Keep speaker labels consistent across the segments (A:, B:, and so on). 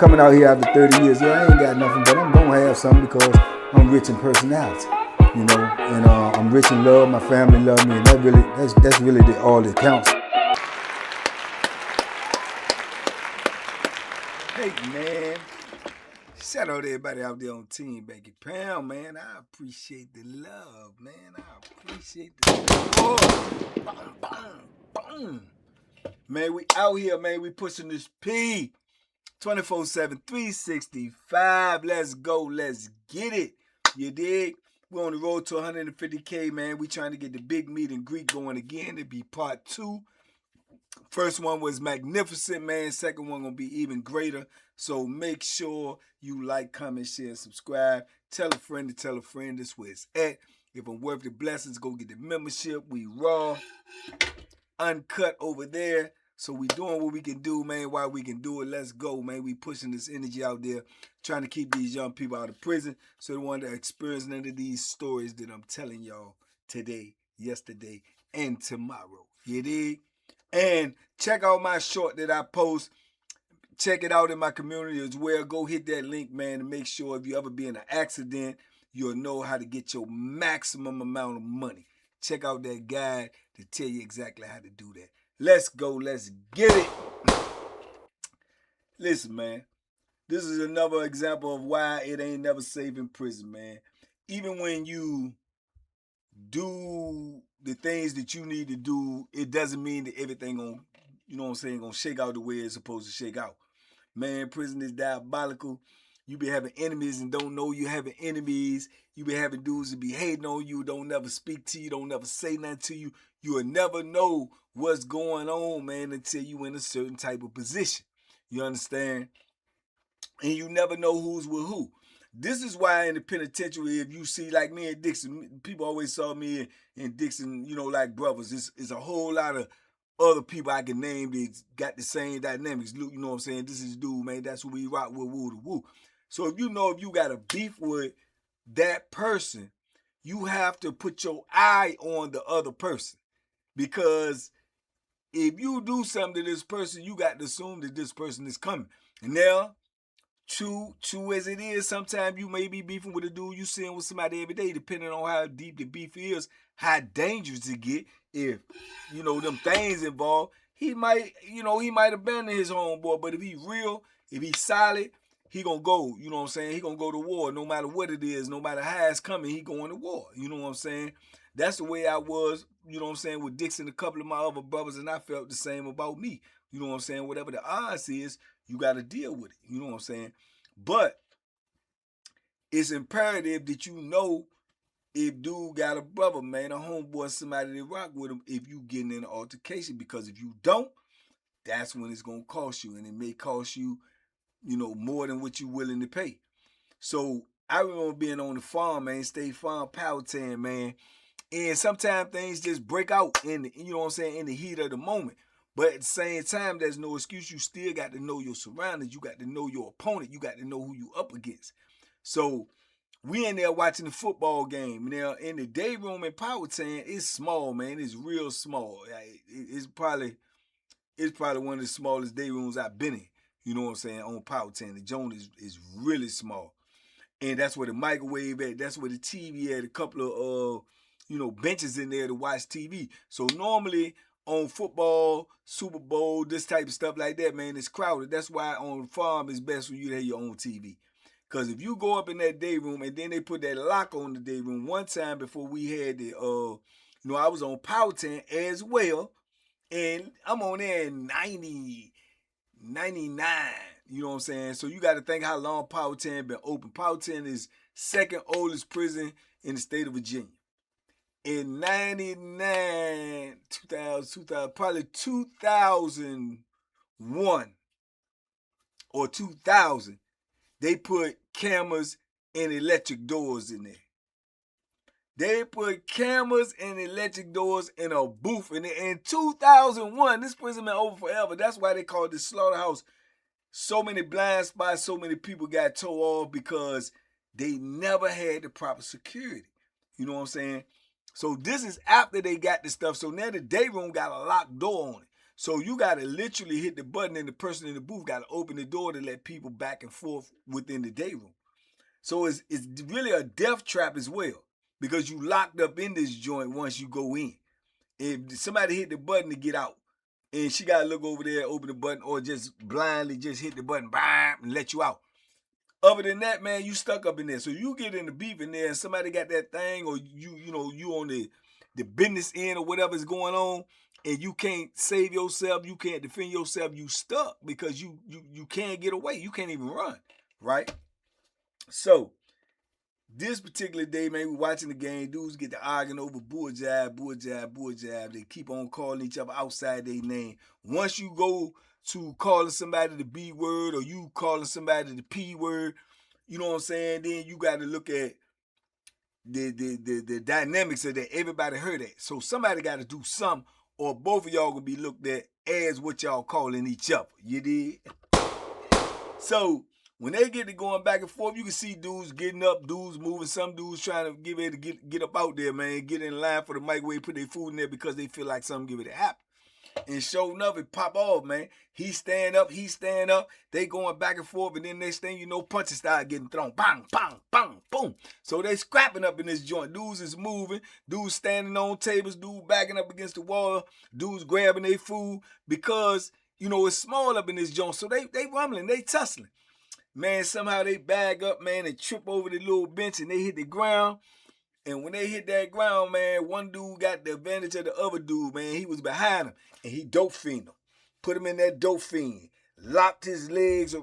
A: coming out here after 30 years. Yeah, I ain't got nothing, but I'm gonna have something because I'm rich in personality, you know, and I'm rich in love. My family love me, and that's really all that counts. Hey man, shout out to everybody out there on Team Banky Pound, man. I appreciate the love, man. I appreciate the support. Boom, boom, boom. Man, we out here, man. We pushing this P 24/7, 365. Let's go. Let's get it. You dig? We're on the road to 150K, man. We trying to get the big meet and greet going again. It'll be part 2. First one was magnificent, man. Second one gonna be even greater. So make sure you like, comment, share, subscribe. Tell a friend to tell a friend. This where it's at. If I'm worth the blessings, go get the membership. We raw, uncut over there. So we doing what we can do, man, while we can do it. Let's go, man. We pushing this energy out there, trying to keep these young people out of prison so they want to experience none of these stories that I'm telling y'all today, yesterday, and tomorrow. You dig? And check out my short that I post. Check it out in my community as well. Go hit that link, man, and make sure if you ever be in an accident, you'll know how to get your maximum amount of money. Check out that guide to tell you exactly how to do that. Let's go. Let's get it. Listen, man. This is another example of why it ain't never safe in prison, man. Even when you do the things that you need to do, it doesn't mean that everything gonna, you know what I'm saying, gonna shake out the way it's supposed to shake out. Man, prison is diabolical. You be having enemies and don't know you having enemies. You be having dudes that be hating on you, don't never speak to you, don't never say nothing to you. You will never know what's going on, man, until you in a certain type of position. You understand? And you never know who's with who. This is why in the penitentiary, if you see like me and Dixon, people always saw me and Dixon, you know, like brothers. It's a whole lot of other people I can name that got the same dynamics. You know what I'm saying? This is dude, man. That's who we rock with, woo to woo. So if you know if you got a beef with that person, you have to put your eye on the other person. Because if you do something to this person, you got to assume that this person is coming. And now, true as it is, sometimes you may be beefing with a dude you seeing with somebody every day, depending on how deep the beef is, how dangerous it get. If, you know, them things involved, he might abandon his homeboy, but if he real, if he's solid, he gonna go, you know what I'm saying? He gonna go to war no matter what it is, no matter how it's coming, he going to war, you know what I'm saying? That's the way I was, you know what I'm saying, with Dixon, a couple of my other brothers, and I felt the same about me. You know what I'm saying? Whatever the odds is, you got to deal with it. You know what I'm saying? But it's imperative that you know if dude got a brother, man, a homeboy, somebody that rock with him, if you getting in an altercation. Because if you don't, that's when it's going to cost you. And it may cost you, you know, more than what you're willing to pay. So I remember being on the farm, man, State Farm, Powhatan, man. And sometimes things just break out in the, you know what I'm saying, in the heat of the moment. But at the same time, there's no excuse. You still got to know your surroundings. You got to know your opponent. You got to know who you up against. So we in there watching the football game. Now, in the day room in Powhatan, it's small, man. It's real small. It's probably one of the smallest day rooms I've been in. You know what I'm saying, on Powhatan. The joint is really small. And that's where the microwave at. That's where the TV at. A couple of, you know, benches in there to watch TV. So normally on football, Super Bowl, this type of stuff like that, man, it's crowded. That's why on the farm it's best for you to have your own TV. Because if you go up in that day room and then they put that lock on the day room, one time before we had the, you know, I was on Powhatan as well. And I'm on there in 90, 99, you know what I'm saying? So you got to think how long Powhatan been open. Powhatan is second oldest prison in the state of Virginia. In 99, 2000, probably 2001 or 2000, they put cameras and electric doors in there. They put cameras and electric doors in a booth. And in 2001, this prison been over forever. That's why they call it the slaughterhouse. So many blind spots, so many people got towed off because they never had the proper security. You know what I'm saying? So this is after they got the stuff. So now the day room got a locked door on it. So you got to literally hit the button, and the person in the booth got to open the door to let people back and forth within the day room. So it's really a death trap as well, because you locked up in this joint once you go in. If somebody hit the button to get out, and she got to look over there, open the button, or just blindly just hit the button, bam, and let you out. Other than that, man, you stuck up in there. So you get in the beef in there, and somebody got that thing, or you on the business end or whatever's going on, and you can't save yourself, you can't defend yourself, you stuck because you can't get away. You can't even run, right? So this particular day, man, we watching the game. Dudes get to arguing over bull jab. They keep on calling each other outside their name. Once you go to calling somebody the B word, or you calling somebody the P word, you know what I'm saying? Then you got to look at the dynamics of that. Everybody heard that. So somebody got to do something, or both of y'all gonna be looked at as what y'all calling each other. You did? So when they get to going back and forth, you can see dudes getting up, dudes moving, some dudes trying to get ready to get up out there, man, get in line for the microwave, put their food in there because they feel like something get ready to happen. And sure enough, it pop off, man. He stand up, they going back and forth, and then next thing you know, punches start getting thrown. Bang, bang, bang, boom. So they scrapping up in this joint. Dudes is moving, dudes standing on tables, dudes backing up against the wall, dudes grabbing their food because, it's small up in this joint. So they rumbling, they tussling. Man, somehow they bag up, man, and trip over the little bench, and they hit the ground. And when they hit that ground, man, one dude got the advantage of the other dude, man. He was behind him, and he dope fiend him. Put him in that dope fiend. Locked his legs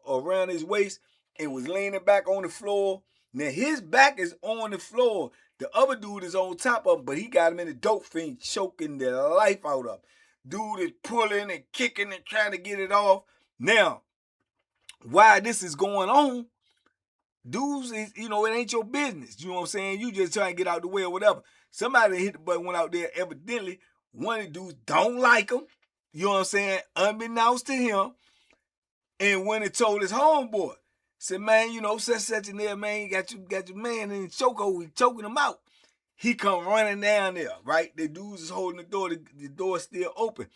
A: around his waist and was leaning back on the floor. Now, his back is on the floor. The other dude is on top of him, but he got him in the dope fiend, choking the life out of him. Dude is pulling and kicking and trying to get it off. Now, while this is going on, dudes is, it ain't your business. You know what I'm saying? You just trying to get out the way or whatever. Somebody hit the button, went out there. Evidently, one of the dudes don't like him. You know what I'm saying? Unbeknownst to him. And when it told his homeboy, said, man, such in there, man, you got your man in the chokehold, we choking him out. He come running down there, right? The dudes is holding the door, the door still open.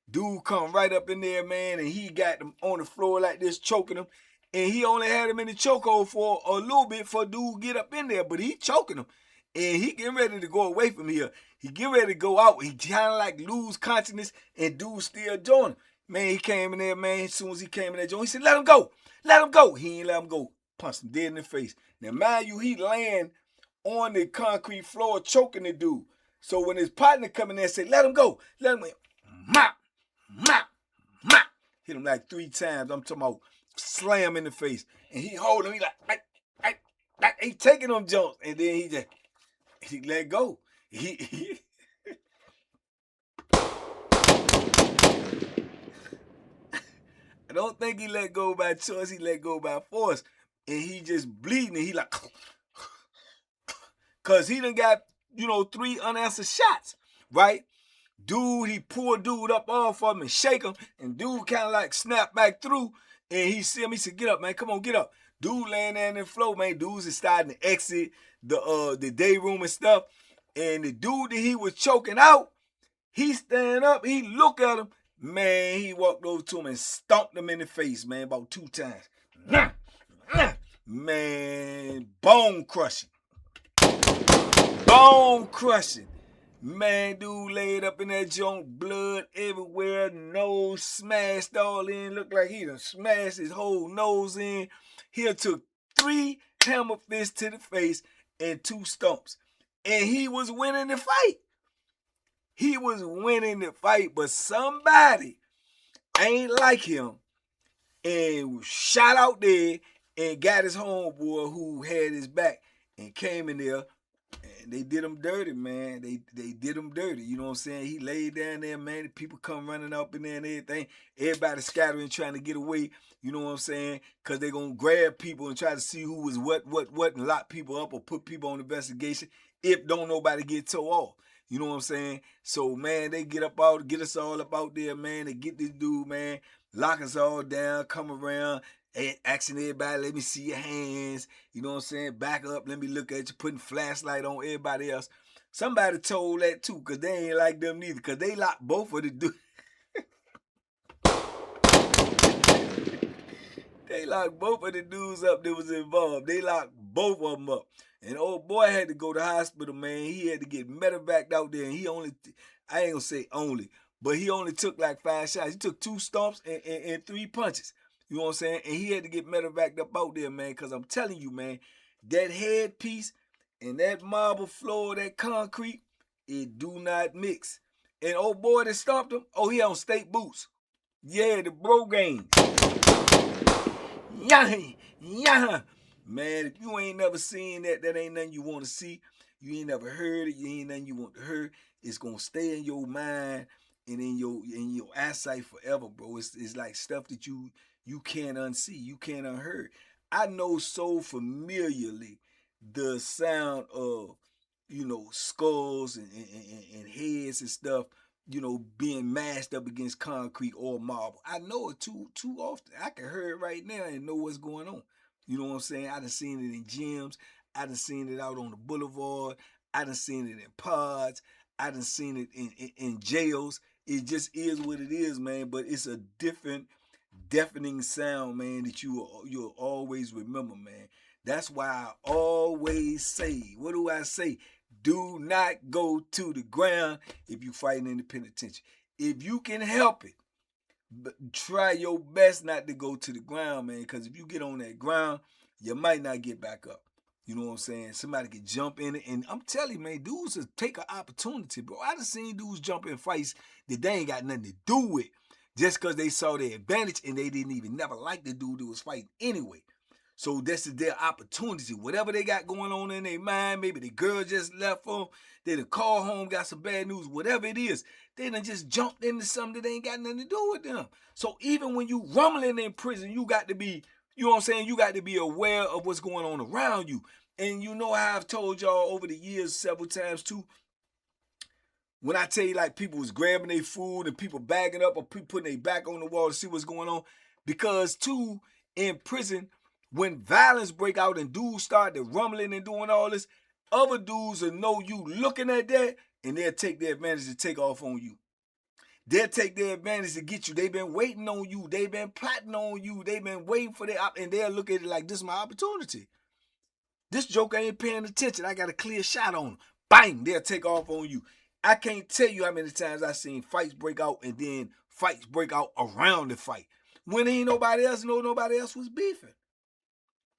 A: Dude come right up in there, man, and he got them on the floor like this, choking him. And he only had him in the chokehold for a little bit for dude get up in there, but he choking him. And he getting ready to go away from here. He getting ready to go out. He kind of like lose consciousness, and dude still joining. Man, he came in there, man. As soon as he came in there, he said, let him go. Let him go. He ain't let him go. Punched him dead in the face. Now, mind you, he laying on the concrete floor choking the dude. So when his partner come in there and say, let him go. Let him go. Mop, mop, mop. Hit him like 3 times. I'm talking about slam in the face. And he hold him. He like, he taking them jumps. And then he let go. I don't think he let go by choice. He let go by force. And he just bleeding. And he like, because he done got, 3 unanswered shots, right? Dude, he pulled dude up off of him and shake him. And dude kind of like snapped back through. And he see him. He said, get up, man. Come on, get up. Dude laying there in the floor, man. Dudes is starting to exit the day room and stuff. And the dude that he was choking out, he stand up. He look at him. Man, he walked over to him and stomped him in the face, man, about 2 times. Man, bone crushing. Bone crushing. Man, dude laid up in that joint, blood everywhere, nose smashed all in. Looked like he done smashed his whole nose in. He took 3 hammer fists to the face and 2 stumps. And he was winning the fight. He was winning the fight, but somebody ain't like him and shot out there and got his homeboy who had his back and came in there, and they did him dirty, man. They did him dirty. You know what I'm saying? He laid down there, man. The people come running up in there and everything. Everybody scattering, trying to get away. You know what I'm saying? Because they're going to grab people and try to see who was what, and lock people up or put people on investigation if don't nobody get towed off. You know what I'm saying? So, man, they get us all up out there, man. They get this dude, man, lock us all down, come around, asking everybody, let me see your hands. You know what I'm saying? Back up, let me look at you, putting flashlight on everybody else. Somebody told that, too, because they ain't like them neither, because they locked both of the dudes. They locked both of the dudes up that was involved. They locked both of them up. And old boy had to go to the hospital, man. He had to get medevaced out there. And he only, I ain't gonna say only, but he only took like 5 shots. He took 2 stomps and 3 punches. You know what I'm saying? And he had to get medevaced up out there, man. Because I'm telling you, man, that headpiece and that marble floor, that concrete, it do not mix. And old boy that stomped him, oh, he on state boots. Yeah, the bro game. Yeah. Man, if you ain't never seen that, that ain't nothing you want to see. You ain't never heard it. You ain't nothing you want to hear. It's gonna stay in your mind and in your eyesight forever, bro. It's like stuff that you can't unsee. You can't unheard. I know so familiarly the sound of skulls and heads and stuff, being mashed up against concrete or marble. I know it too often. I can hear it right now and know what's going on. You know what I'm saying? I done seen it in gyms. I done seen it out on the boulevard. I done seen it in pods. I done seen it in jails. It just is what it is, man. But it's a different, deafening sound, man, that you'll always remember, man. That's why I always say, what do I say? Do not go to the ground if you fighting in the penitentiary. If you can help it, try your best not to go to the ground, man, because if you get on that ground, you might not get back up. You know what I'm saying? Somebody could jump in it, and I'm telling you, man, dudes will take an opportunity, bro. I done seen dudes jump in fights that they ain't got nothing to do with just because they saw their advantage and they didn't even never like the dude that was fighting anyway. So this is their opportunity. Whatever they got going on in their mind, maybe the girl just left them, they done call home, got some bad news, whatever it is, they done just jumped into something that ain't got nothing to do with them. So even when you rumbling in prison, you got to be, you know what I'm saying, you got to be aware of what's going on around you. And you know how I've told y'all over the years several times too, when I tell you like people was grabbing their food and people bagging up or people putting their back on the wall to see what's going on, because too, in prison, when violence break out and dudes start to rumbling and doing all this, other dudes will know you looking at that and they'll take their advantage to take off on you. They'll take their advantage to get you. They've been waiting on you. They've been plotting on you. They've been waiting for their and they'll look at it like, this is my opportunity. This joker ain't paying attention. I got a clear shot on him. Bang, they'll take off on you. I can't tell you how many times I've seen fights break out and then fights break out around the fight. When ain't nobody else know nobody else was beefing.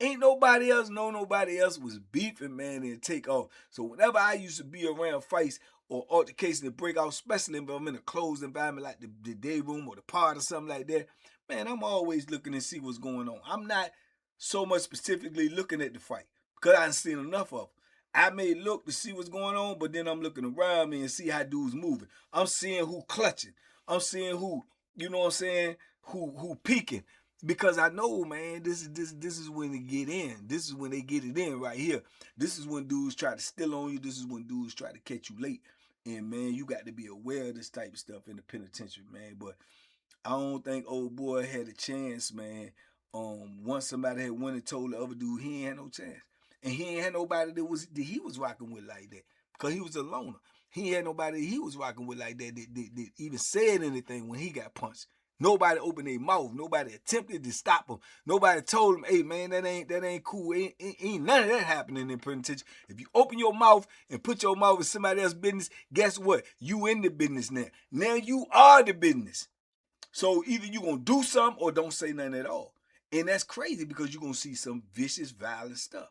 A: Ain't nobody else know nobody else was beefing, man, and take off. So whenever I used to be around fights or altercations that break out, especially if I'm in a closed environment like the day room or the pod or something like that, man, I'm always looking to see what's going on. I'm not so much specifically looking at the fight because I ain't seen enough of them. I may look to see what's going on, but then I'm looking around me and see how dudes moving. I'm seeing who clutching. I'm seeing who, you know what I'm saying, who peeking. Because I know, man, this is when they get in. This is when they get it in right here. This is when dudes try to steal on you. This is when dudes try to catch you late. And, man, you got to be aware of this type of stuff in the penitentiary, man. But I don't think old boy had a chance, man. Once somebody had went and told the other dude he ain't had no chance. And he ain't had nobody that he was rocking with like that. Because he was a loner. He ain't had nobody he was rocking with like that that even said anything when he got punched. Nobody opened their mouth. Nobody attempted to stop him. Nobody told him, hey, man, that ain't cool. Ain't none of that happening in penitentiary. If you open your mouth and put your mouth in somebody else's business, guess what? You in the business now. Now you are the business. So either you going to do something or don't say nothing at all. And that's crazy because you're going to see some vicious, violent stuff.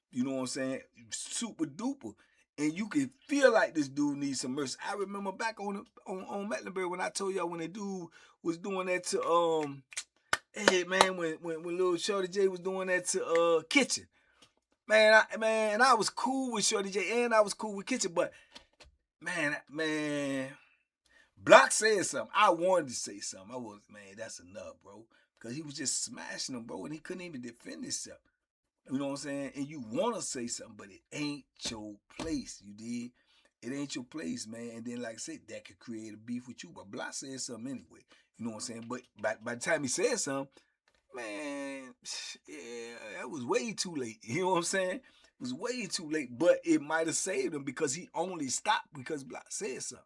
A: You know what I'm saying? Super duper. And you can feel like this dude needs some mercy. I remember back on Mecklenburg when I told y'all when the dude was doing that to hey man, when little Shorty J was doing that to Kitchen. Man, I was cool with Shorty J and I was cool with Kitchen, but man, Block said something. I wanted to say something. I was, man, that's enough, bro. Because he was just smashing him, bro, and he couldn't even defend himself. You know what I'm saying? And you want to say something, but it ain't your place, you did? It ain't your place, man. And then, like I said, that could create a beef with you. But Block said something anyway. You know what I'm saying? But by the time he said something, man, yeah, that was way too late. You know what I'm saying? It was way too late. But it might have saved him because he only stopped because Block said something.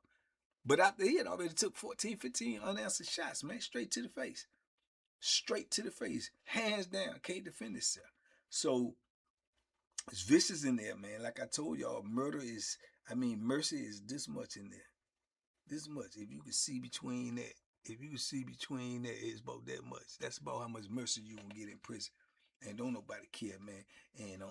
A: But after he had already took 14, 15 unanswered shots, man, straight to the face. straight to the face, hands down, can't defend itself. So it's vicious in there, man. Like I told y'all, mercy is this much in there. This much. If you can see between that, it's about that much. That's about how much mercy you gonna get in prison. And don't nobody care, man. And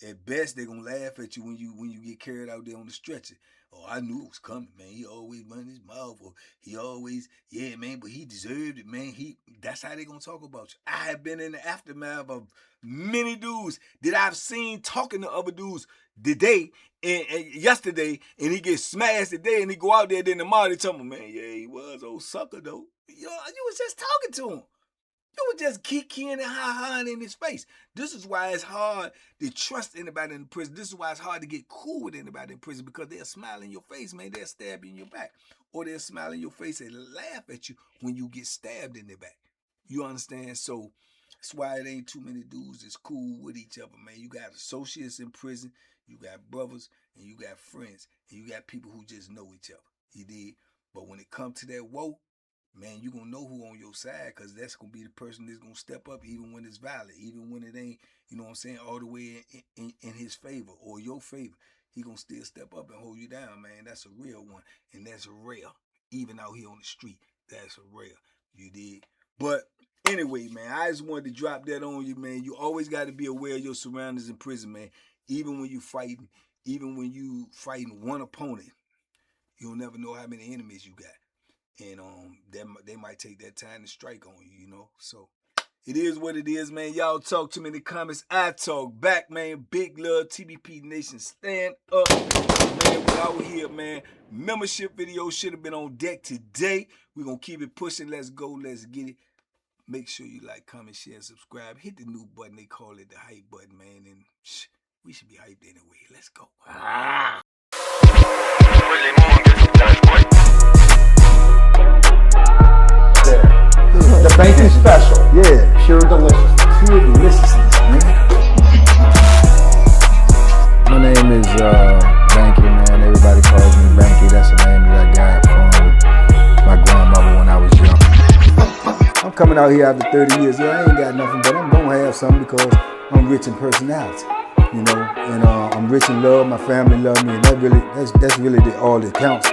A: at best they're gonna laugh at you when you get carried out there on the stretcher. Oh, I knew it was coming, man. He always run his mouth, or he always, yeah, man, but he deserved it, man. That's how they gonna talk about you. I have been in the aftermath of many dudes that I've seen talking to other dudes today and yesterday, and he gets smashed today, and he go out there, then tomorrow they tell him, man, yeah, he was old sucker though. You was just talking to him. You would just kikiing and ha-haing in his face. This is why it's hard to trust anybody in prison. This is why it's hard to get cool with anybody in prison, because they'll smile in your face, man. They'll stab you in your back. Or they'll smile in your face and laugh at you when you get stabbed in the back. You understand? So that's why it ain't too many dudes that's cool with each other, man. You got associates in prison, you got brothers, and you got friends, and you got people who just know each other. You did? But when it comes to that woe, man, you gonna know who on your side, because that's gonna be the person that's gonna step up even when it's violent, even when it ain't, you know what I'm saying, all the way in his favor or your favor. He gonna still step up and hold you down, man. That's a real one, and that's rare. Even out here on the street, that's rare. You dig? But anyway, man, I just wanted to drop that on you, man. You always got to be aware of your surroundings in prison, man. Even when you fighting one opponent, you'll never know how many enemies you got. And they might take that time to strike on you, you know. So it is what it is, man. Y'all talk to me in the comments. I talk back, man. Big love, TBP Nation. Stand up, man. We out here, man. Membership video should have been on deck today. We're gonna keep it pushing. Let's go. Let's get it. Make sure you like, comment, share, subscribe. Hit the new button. They call it the hype button, man. And we should be hyped anyway. Let's go.
B: The banky special. Yeah. Pure deliciousness. Pure deliciousness, man.
C: My name is Banky, man. Everybody calls me Banky. That's the name that I got from my grandmother when I was young. I'm coming out here after 30 years. Yeah, I ain't got nothing, but I'm gonna have something because I'm rich in personality, you know, and I'm rich in love. My family love me, and that's really all that counts.